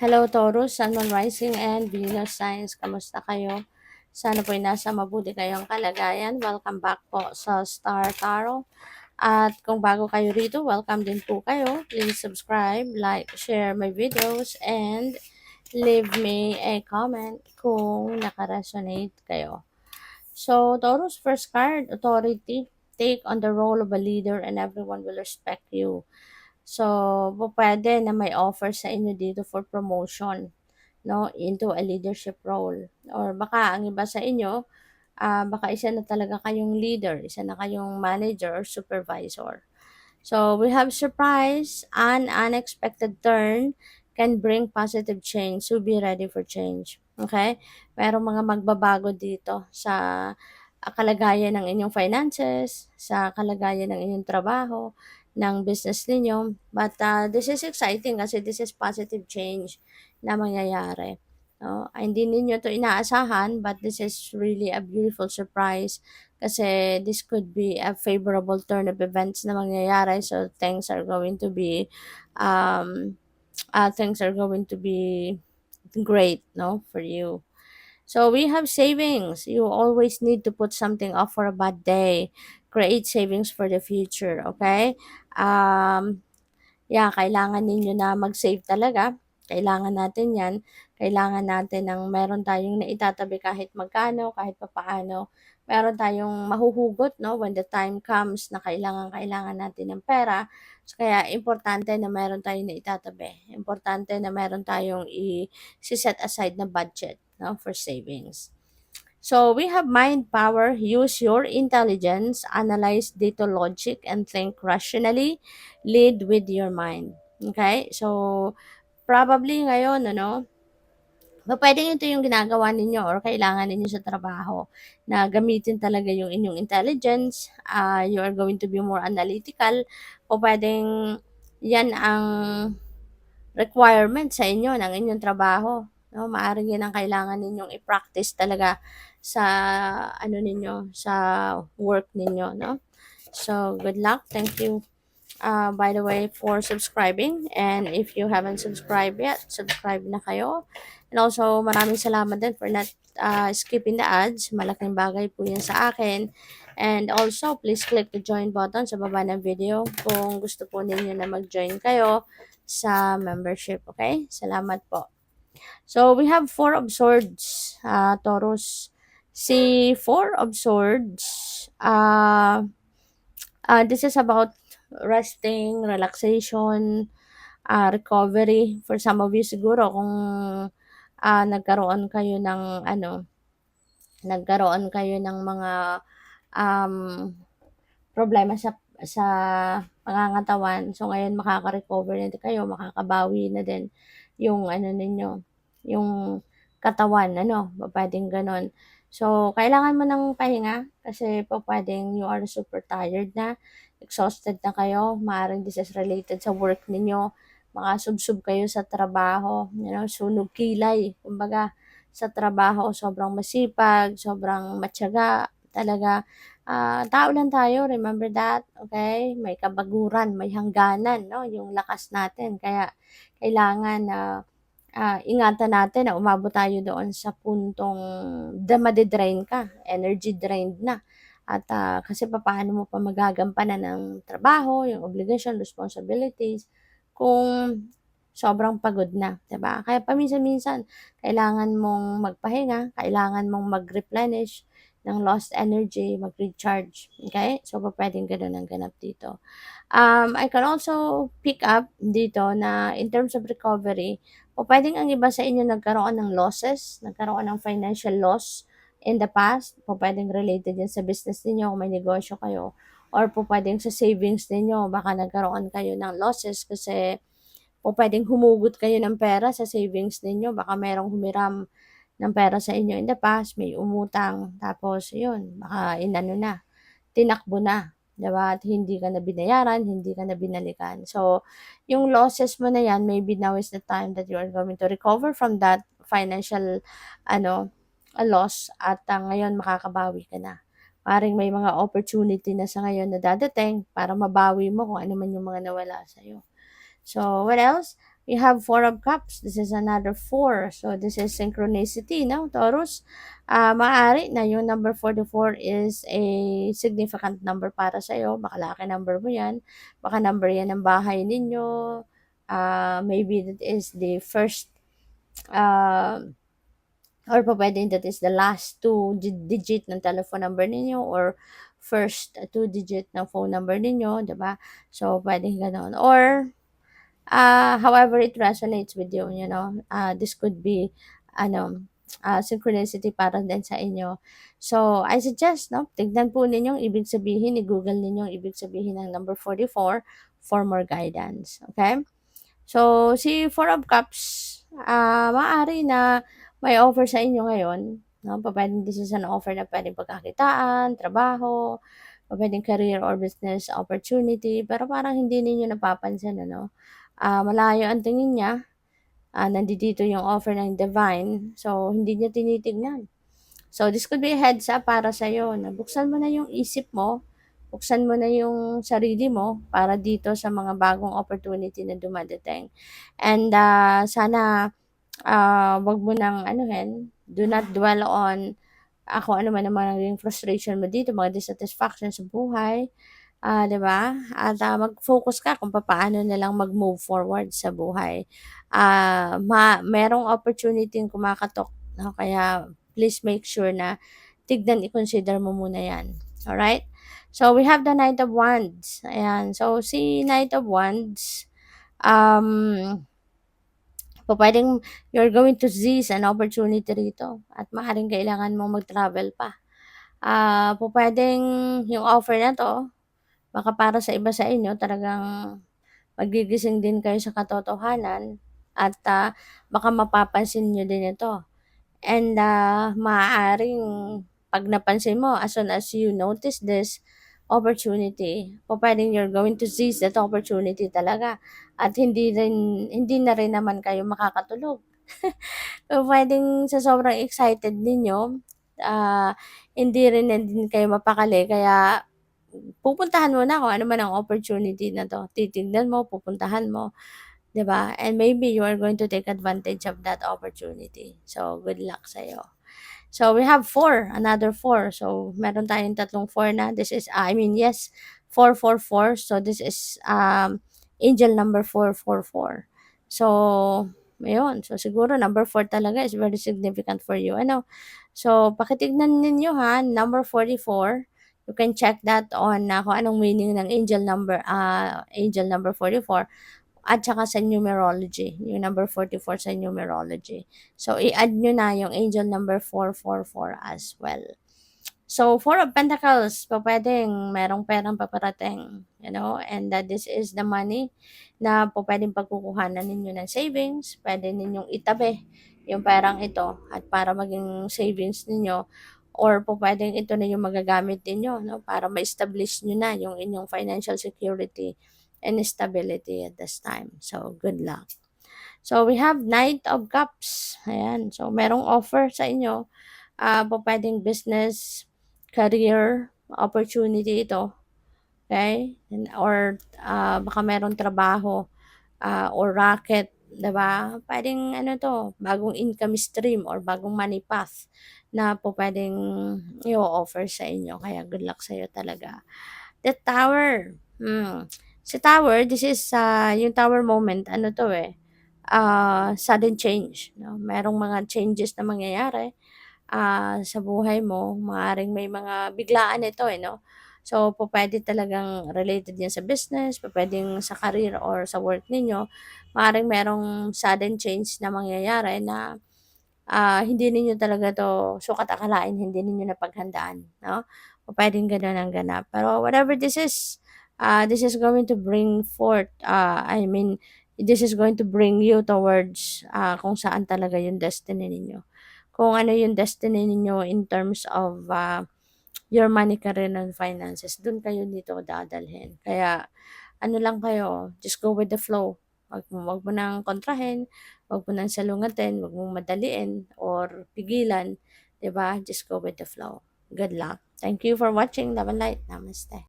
Hello Taurus, Sun, Moon, Rising, and Venus Signs. Kamusta kayo? Sana po'y nasa mabuti kayong kalagayan. Welcome back po sa Star Tarot. At kung bago kayo rito, welcome din po kayo. Please subscribe, like, share my videos, and leave me a comment kung nakaresonate kayo. So, Taurus, first card, authority. Take on the role of a leader and everyone will respect you. So, pwede na may offer sa inyo dito for promotion, no, into a leadership role. Or baka ang iba sa inyo, baka isa na talaga kayong leader, isa na kayong manager or supervisor. So, we have surprise, an unexpected turn can bring positive change. So, be ready for change. Okay? Merong mga magbabago dito sa kalagayan ng inyong finances, sa kalagayan ng inyong trabaho, ng business ninyo. But this is exciting kasi this is positive change na mangyayari. No? Hindi ninyo to inaasahan, but this is really a beautiful surprise kasi this could be a favorable turn of events na mangyayari. So things are going to be um great, no, for you. So we have savings. You always need to put something off for a bad day. Create savings for the future, okay? Um Yeah, kailangan ninyo na mag-save talaga. Kailangan natin 'yan. Kailangan natin ng meron tayong naitatabi kahit magkano, kahit papaano. Meron tayong mahuhugot 'no, when the time comes na kailangan natin ng pera. So, kaya importante na meron tayong naitatabi. Importante na meron tayong set aside na budget 'no, for savings. So we have mind power. Use your intelligence, analyze data logic, and think rationally. Lead with your mind. Okay? So, probably ngayon, ano, pwedeng ito yung ginagawa ninyo or kailangan ninyo sa trabaho na gamitin talaga yung inyong intelligence. You are going to be more analytical. O pwedeng yan ang requirement sa inyo ng inyong trabaho, no? Maaaring 'yan ang kailangan ninyong i-practice talaga sa ano ninyo, sa work ninyo, no? So, good luck. Thank you, by the way, for subscribing. And if you haven't subscribed yet, subscribe na kayo. And also, maraming salamat din for not skipping the ads. Malaking bagay po yan sa akin. And also, please click the join button sa baba ng video kung gusto po ninyo na mag-join kayo sa membership. Okay? Salamat po. So, we have Four of Swords, Taurus. Si Four of Swords, this is about resting, relaxation, recovery. For some of you siguro kung nagkaroon kayo ng nagkaroon kayo ng mga um, problema sa pangangatawan. So ngayon makaka-recover na din kayo, makakabawi na din yung ano ninyo, yung katawan, ano, pwedeng ganon. So, kailangan mo ng pahinga kasi po pwedeng you are super tired na, exhausted na kayo, maaaring this is related sa work ninyo, makasubsob kayo sa trabaho, sunog kilay, kumbaga sa trabaho, sobrang masipag, sobrang matyaga, talaga. Tao lang tayo, remember that, okay? May kabaguran, may hangganan, no? Yung lakas natin. Kaya kailangan na ingatan natin na umabot tayo doon sa puntong made-drain ka, energy drained na. At kasi paano mo pa magagampanan ng trabaho, yung obligation, responsibilities, kung sobrang pagod na, 'di ba? Kaya paminsan-minsan kailangan mong magpahinga, kailangan mong mag-replenish ng lost energy, mag-recharge, okay? So, pupuwedeng gano'n ang ganap dito. I can also pick up dito na in terms of recovery, pupuwedeng ang iba sa inyo nagkaroon ng losses, nagkaroon ng financial loss in the past, pupuwedeng related yan sa business ninyo kung may negosyo kayo or pupuwedeng sa savings ninyo, baka nagkaroon kayo ng losses kasi pupuwedeng humugot kayo ng pera sa savings ninyo, baka merong humiram ng pera sa inyo in the past, may umutang, tapos yun, baka inano na, tinakbo na, 'di ba? At hindi ka na binayaran, hindi ka na binalikan. So, yung losses mo na yan, maybe now is the time that you are going to recover from that financial ano, loss at ngayon makakabawi ka na. Maaaring may mga opportunity na sa ngayon na dadating para mabawi mo kung ano man yung mga nawala sa'yo. So, what else? We have Four of Cups. This is another 4. So, this is synchronicity, no, Taurus? Maaari na yung number 44 is a significant number para sa'yo. Baka lucky number mo yan. Baka number yan ng bahay ninyo. Maybe that is the first uh, or pa pwedeng that is the last two digit ng telephone number ninyo or first two digit ng phone number ninyo, 'di ba? So, pwedeng gano'n. Or however it resonates with you, this could be ano, synchronicity para din sa inyo. So, I suggest, no, tignan po ninyo yung ibig sabihin, i-google ninyo yung ibig sabihin ng number 44 for more guidance. Okay? So, si Four of Cups, maaari na may offer sa inyo ngayon, no? Pupuwedeng this is an offer na puwedeng pagkakitaan, trabaho, pupuwedeng career or business opportunity, pero parang hindi ninyo napapansin ano, malayo ang tingin niya, nandito yung offer ng divine, so hindi niya tinitignan. So, this could be a heads up para sa'yo na buksan mo na yung isip mo, buksan mo na yung sarili mo para dito sa mga bagong opportunity na dumadating. And sana wag mo nang anuhin, do not dwell on kung ano man ang maging frustration mo dito, mga dissatisfaction sa buhay. 'Di ba? At mag-focus ka kung papaano na lang mag-move forward sa buhay. Merong opportunity kumakatok, no? Kaya please make sure na tignan, i-consider mo muna 'yan. Alright? So, we have the Knight of Wands. Ayan. So, si Knight of Wands, um, pupuwedeng you're going to seize an opportunity rito at maaaring kailangan mong mag-travel pa. Pupuwedeng yung offer na 'to, baka para sa iba sa inyo talagang magigising din kayo sa katotohanan at baka mapapansin niyo din ito. And maaaring 'pag napansin mo, as soon as you notice this opportunity, pupuwedeng you're going to seize that opportunity talaga at hindi na rin naman kayo makakatulog. Pupuwedeng sa sobrang excited ninyo, ah, hindi rin na din kayo mapakali kaya pupuntahan mo na kung ano man ang opportunity na 'to. Titignan mo, pupuntahan mo, 'di ba? And maybe you are going to take advantage of that opportunity. So, good luck sa'yo. So, we have 4, another 4. So, meron tayong tatlong 4 na. This is, yes, 444. So, this is angel number 444. So, ayun. So, siguro number 4 talaga is very significant for you. Ano? So, pakitignan ninyo ha, number 44. You can check that on kung anong meaning ng angel number 44 at saka sa numerology, yung number 44 sa numerology. So, i-add nyo na yung angel number 444 as well. So, Four of Pentacles, pwedeng merong perang paparating, and this is the money na pwedeng pagkukuhanan ninyo ng savings, pwede ninyong itabi yung perang ito at para maging savings ninyo or pwedeng ito na yung magagamit ninyo, no, para ma-establish nyo na yung inyong financial security and stability at this time. So, good luck. So, we have Knight of Cups. Ayan. So, merong offer sa inyo. Pwedeng business, career, opportunity ito. Okay? Or baka merong trabaho or racket, 'di ba? Pwedeng ano to, bagong income stream or bagong money path na pwedeng i-offer sa inyo. Kaya good luck sa iyo talaga. The Tower. Si Tower, this is yung Tower moment, ano to sudden change, no? Merong mga changes na mangyayari sa buhay mo, maaaring may mga biglaan ito, no? So, pupuwede talagang related yan sa business, pupuwedeng sa career or sa work ninyo. Maaaring merong sudden change na mangyayari na hindi ninyo talaga 'to sukat akalain, hindi ninyo napaghandaan, 'no? Pupuwedeng gano'n ang ganap. Pero whatever this is going to bring forth, this is going to bring you towards kung saan talaga yung destiny ninyo. Kung ano yung destiny ninyo in terms of your money, career, and finances, dun kayo dito dadalhin. Kaya ano lang kayo, just go with the flow. Wag mo nang kontrahin, wag mo nang salungatin, wag mong madaliin or pigilan, 'di ba? Just go with the flow. Good luck. Thank you for watching. Love and light. Namaste.